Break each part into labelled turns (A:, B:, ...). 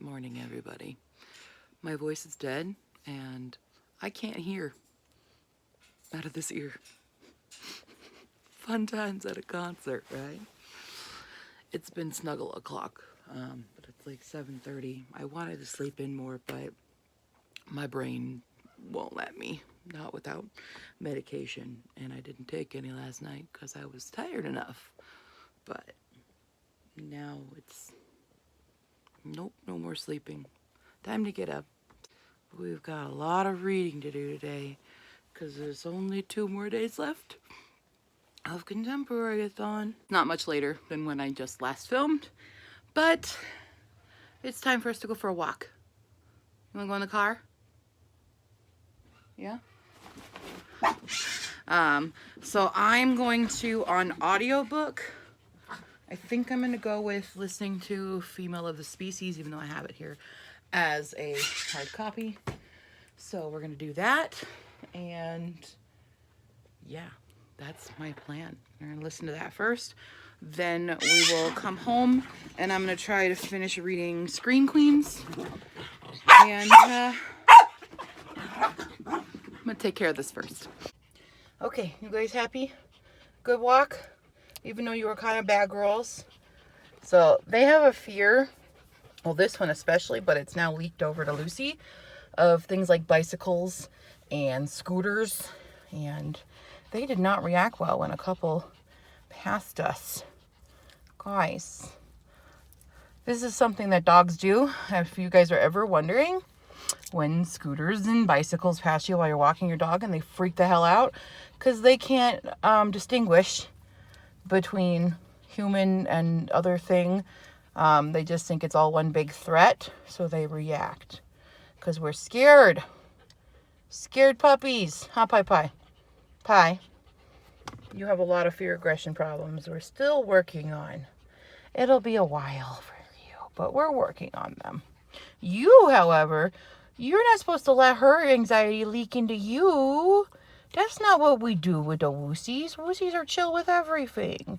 A: morning, everybody. My voice is dead, and I can't hear out of this ear. Fun times at a concert, right? It's been snuggle o'clock, but it's like 7:30. I wanted to sleep in more, but my brain won't let me. Not without medication, and I didn't take any last night because I was tired enough. But now it's nope, no more sleeping. Time to get up. We've got a lot of reading to do today because there's only 2 more days left of Contemporaryathon. Not much later than when I just last filmed, but it's time for us to go for a walk. You wanna go in the car? Yeah? So I'm going to, on audiobook, I think I'm gonna go with listening to Female of the Species, even though I have it here as a hard copy. So we're gonna do that, and yeah, that's my plan. We're gonna listen to that first, then we will come home and I'm gonna try to finish reading Screen Queens, and I'm gonna take care of this first. Okay, you guys happy? Good walk? Even though you were kind of bad girls. So they have a fear, well, this one especially, but it's now leaked over to Lucy, of things like bicycles and scooters, and they did not react well when a couple passed us. Guys, this is something that dogs do, if you guys are ever wondering. When scooters and bicycles pass you while you're walking your dog and they freak the hell out because they can't distinguish between human and other thing. They just think it's all one big threat, so they react because we're scared. Scared puppies. Huh, Pie? Pie, you have a lot of fear aggression problems we're still working on. It'll be a while for you, but we're working on them. You, however, you're not supposed to let her anxiety leak into you. That's not what we do with the wussies. Wussies are chill with everything.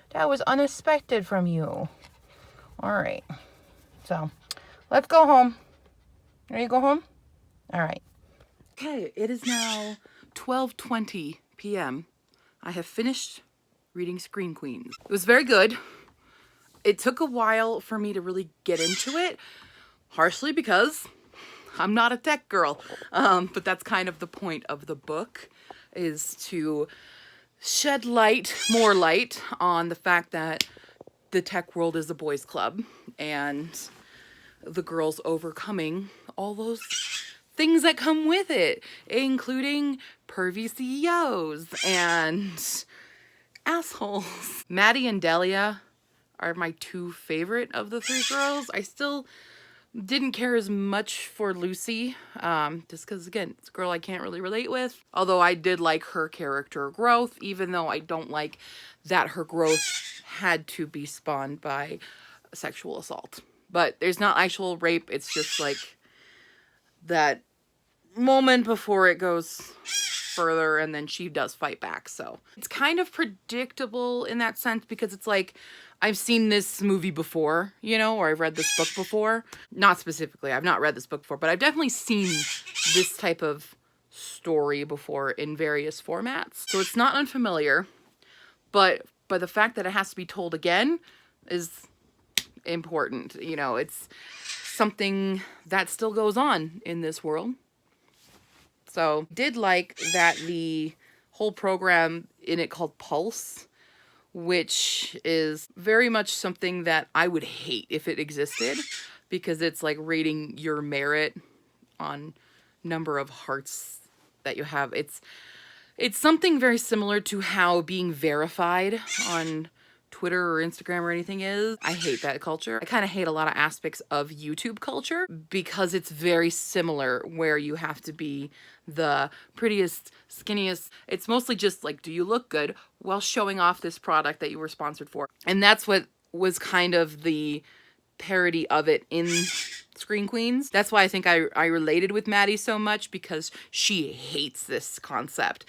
A: That was unexpected from you. All right. So, let's go home. Ready to go home? All right. Okay, it is now 12:20 p.m. I have finished reading Screen Queens. It was very good. It took a while for me to really get into it, partially because I'm not a tech girl, but that's kind of the point of the book, is to shed light, more light, on the fact that the tech world is a boys' club, and the girls overcoming all those things that come with it, including pervy CEOs and assholes. Maddie and Delia are my 2 favorite of the 3 girls. I still didn't care as much for Lucy, just because, again, it's a girl I can't really relate with. Although I did like her character growth, even though I don't like that her growth had to be spawned by sexual assault. But there's not actual rape, it's just like that moment before it goes further, and then she does fight back. So it's kind of predictable in that sense, because it's like, I've seen this movie before, you know, or I've read this book before. Not specifically, I've not read this book before, but I've definitely seen this type of story before in various formats. So it's not unfamiliar, but the fact that it has to be told again is important. You know, it's something that still goes on in this world. So did like that the whole program in it called Pulse, which is very much something that I would hate if it existed, because it's like rating your merit on number of hearts that you have. It's something very similar to how being verified on Twitter or Instagram or anything is. I hate that culture. I kind of hate a lot of aspects of YouTube culture because it's very similar, where you have to be the prettiest, skinniest. It's mostly just like, do you look good while showing off this product that you were sponsored for? And that's what was kind of the parody of it in Screen Queens. That's why I think I related with Maddie so much, because she hates this concept.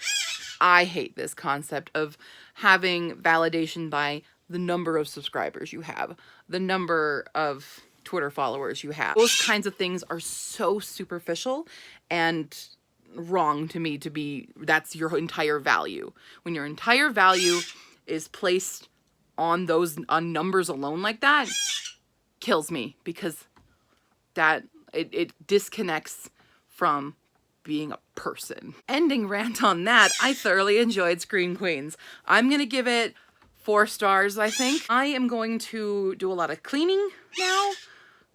A: I hate this concept of having validation by the number of subscribers you have, the number of Twitter followers you have. Those kinds of things are so superficial and wrong to me to be, that's your entire value. When your entire value is placed on numbers alone like that, kills me, because that it disconnects from being a person. Ending rant on that, I thoroughly enjoyed Scream Queens. I'm gonna give it 4 stars, I think. I am going to do a lot of cleaning now.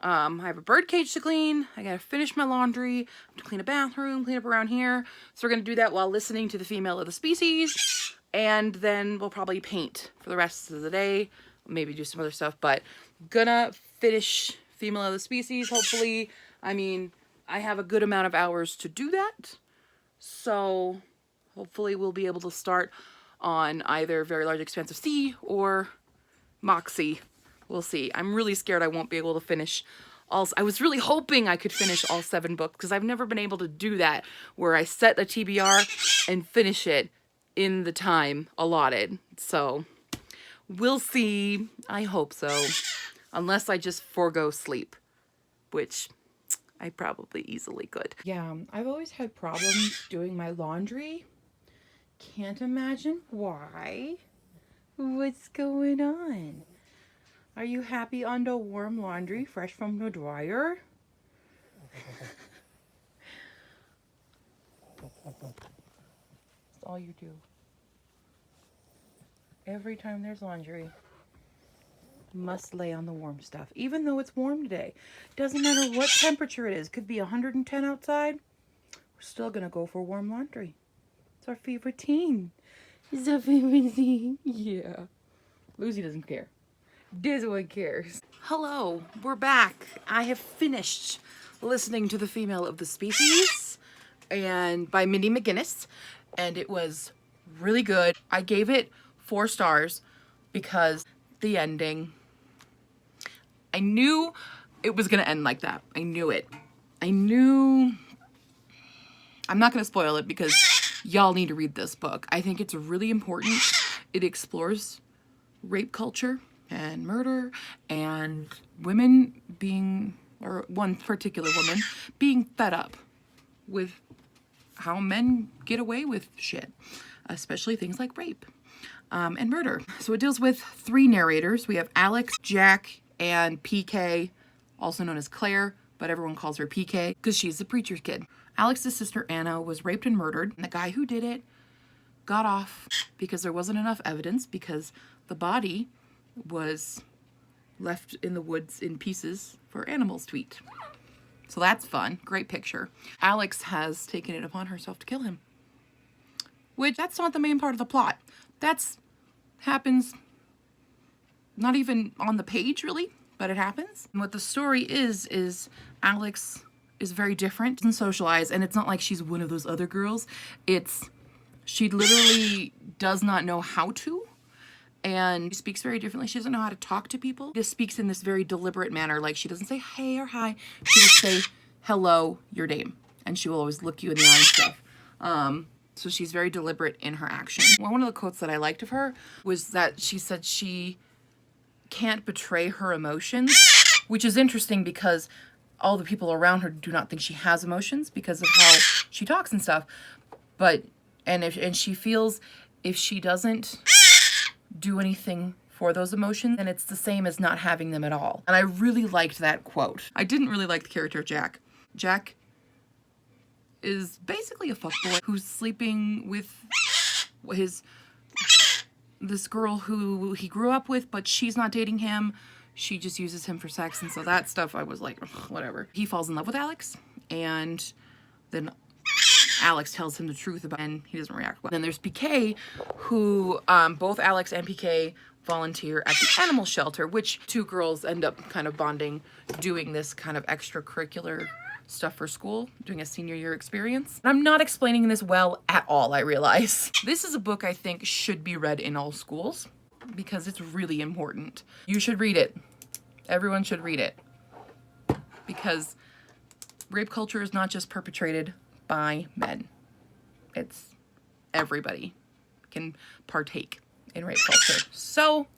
A: I have a bird cage to clean. I gotta finish my laundry. I have to clean a bathroom, clean up around here. So we're gonna do that while listening to the Female of the Species. And then we'll probably paint for the rest of the day. Maybe do some other stuff, but gonna finish Female of the Species, hopefully. I mean, I have a good amount of hours to do that. So hopefully we'll be able to start on either Very Large Expanse of Sea or Moxie. We'll see. I'm really scared I won't be able to finish all. I was really hoping I could finish all 7 books, because I've never been able to do that, where I set a TBR and finish it in the time allotted. So we'll see. I hope so. Unless I just forego sleep, which I probably easily could. Yeah, I've always had problems doing my laundry. Can't imagine why. What's going on? Are you happy on the warm laundry, fresh from the dryer? That's all you do. Every time there's laundry, must lay on the warm stuff. Even though it's warm today. Doesn't matter what temperature it is. Could be 110 outside. We're still gonna go for warm laundry. It's our favorite team. It's our favorite team. Yeah. Lucy doesn't care. This one cares. Hello, we're back. I have finished listening to The Female of the Species and by Mindy McGinnis, and it was really good. I gave it 4 stars because the ending, I knew it was gonna end like that. I knew it. I knew. I'm not gonna spoil it because y'all need to read this book. I think it's really important. It explores rape culture and murder and women being, or one particular woman, being fed up with how men get away with shit, especially things like rape and murder. So it deals with 3 narrators. We have Alex, Jack, and PK, also known as Claire, but everyone calls her PK because she's the preacher's kid. Alex's sister Anna was raped and murdered, and the guy who did it got off because there wasn't enough evidence, because the body was left in the woods in pieces for animals to eat. So that's fun. Great picture. Alex has taken it upon herself to kill him, which that's not the main part of the plot. That's happens not even on the page really, but it happens. And what the story is Alex is very different and socialized, and it's not like she's one of those other girls. It's she literally does not know how to, and she speaks very differently. She doesn't know how to talk to people. She just speaks in this very deliberate manner. Like, she doesn't say hey or hi. She will say hello, your name, and she will always look you in the eye and stuff. So she's very deliberate in her action. Well, one of the quotes that I liked of her was that she said she can't betray her emotions, which is interesting because all the people around her do not think she has emotions because of how she talks and stuff. But and she feels if she doesn't do anything for those emotions, then it's the same as not having them at all. And I really liked that quote. I didn't really like the character of Jack. Jack is basically a fuckboy who's sleeping with this girl who he grew up with, but she's not dating him. She just uses him for sex, and so that stuff I was like, ugh, whatever. He falls in love with Alex, and then Alex tells him the truth about it, and he doesn't react well. Then there's PK, who both Alex and PK volunteer at the animal shelter, which 2 girls end up kind of bonding, doing this kind of extracurricular stuff for school, doing a senior year experience. I'm not explaining this well at all, I realize. This is a book I think should be read in all schools because it's really important. You should read it. Everyone should read it. Because rape culture is not just perpetrated by men. It's everybody can partake in rape culture. So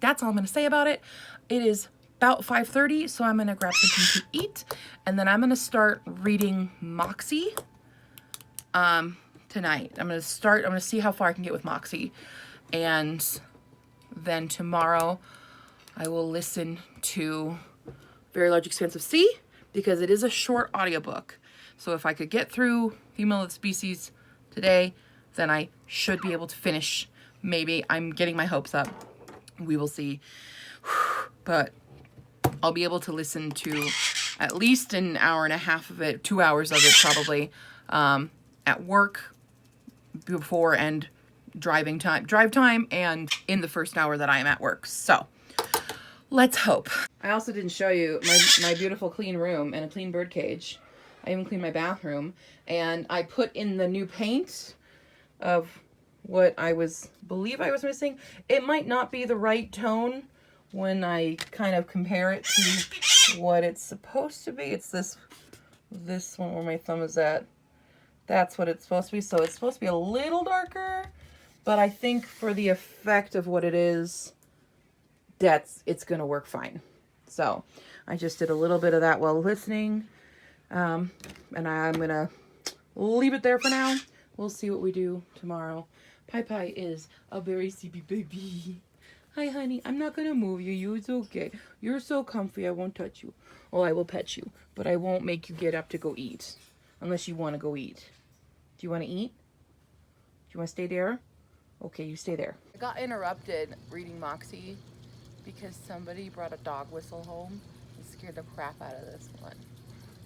A: that's all I'm gonna say about it. It is about 5:30, so I'm gonna grab something to eat, and then I'm gonna start reading Moxie tonight. I'm gonna see how far I can get with Moxie, and then tomorrow I will listen to Very Large Expanse of Sea, because it is a short audiobook. So if I could get through Female of the Species today, then I should be able to finish. Maybe I'm getting my hopes up. We will see. But I'll be able to listen to at least an hour and a half of it, 2 hours of it probably, at work before and drive time, and in the first hour that I am at work. So let's hope. I also didn't show you my beautiful clean room and a clean bird cage. I even cleaned my bathroom, and I put in the new paint of what believe I was missing. It might not be the right tone when I kind of compare it to what it's supposed to be. It's this one where my thumb is at. That's what it's supposed to be. So it's supposed to be a little darker, but I think for the effect of what it is, it's gonna work fine. So I just did a little bit of that while listening, and I'm gonna leave it there for now. We'll see what we do tomorrow. Pai is a very sleepy baby. Hi, honey. I'm not gonna move you. It's okay. You're so comfy. I won't touch you. Oh, I will pet you, but I won't make you get up to go eat, unless you want to go eat. Do you want to eat? Do you want to stay there? Okay, you stay there. I got interrupted reading Moxie because somebody brought a dog whistle home and scared the crap out of this one.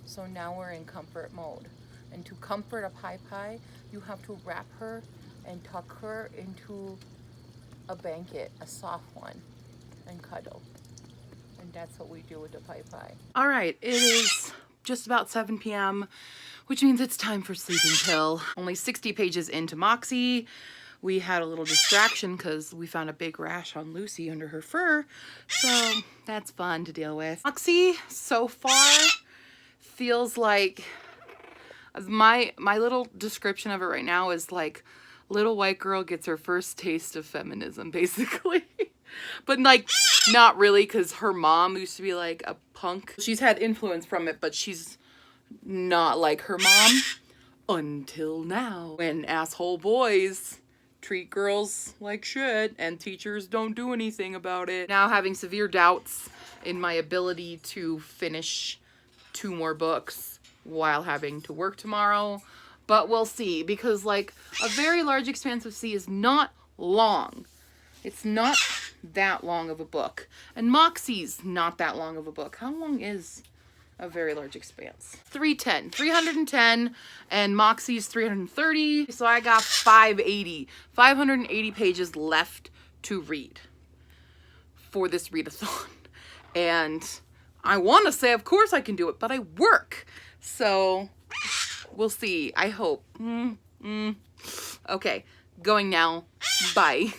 A: So now we're in comfort mode. And to comfort a Pai, you have to wrap her and tuck her into a blanket, a soft one, and cuddle. And that's what we do with the Pai. All right, it is just about 7 p.m., which means it's time for sleeping pill. Only 60 pages into Moxie. We had a little distraction because we found a big rash on Lucy under her fur. So that's fun to deal with. Moxie, so far, feels like my little description of it right now is like little white girl gets her first taste of feminism, basically. But like, not really, because her mom used to be like a punk. She's had influence from it, but she's not like her mom until now, when asshole boys treat girls like shit and teachers don't do anything about it. Now having severe doubts in my ability to finish 2 more books while having to work tomorrow, but we'll see, because like A Very Large Expanse of Sea is not long. It's not that long of a book, and Moxie's not that long of a book. How long is A Very Large Expanse? 310, and Moxie's 330, so I got 580 pages left to read for this readathon. And I want to say, of course I can do it, but I work. So we'll see. I hope. Okay, going now. Bye.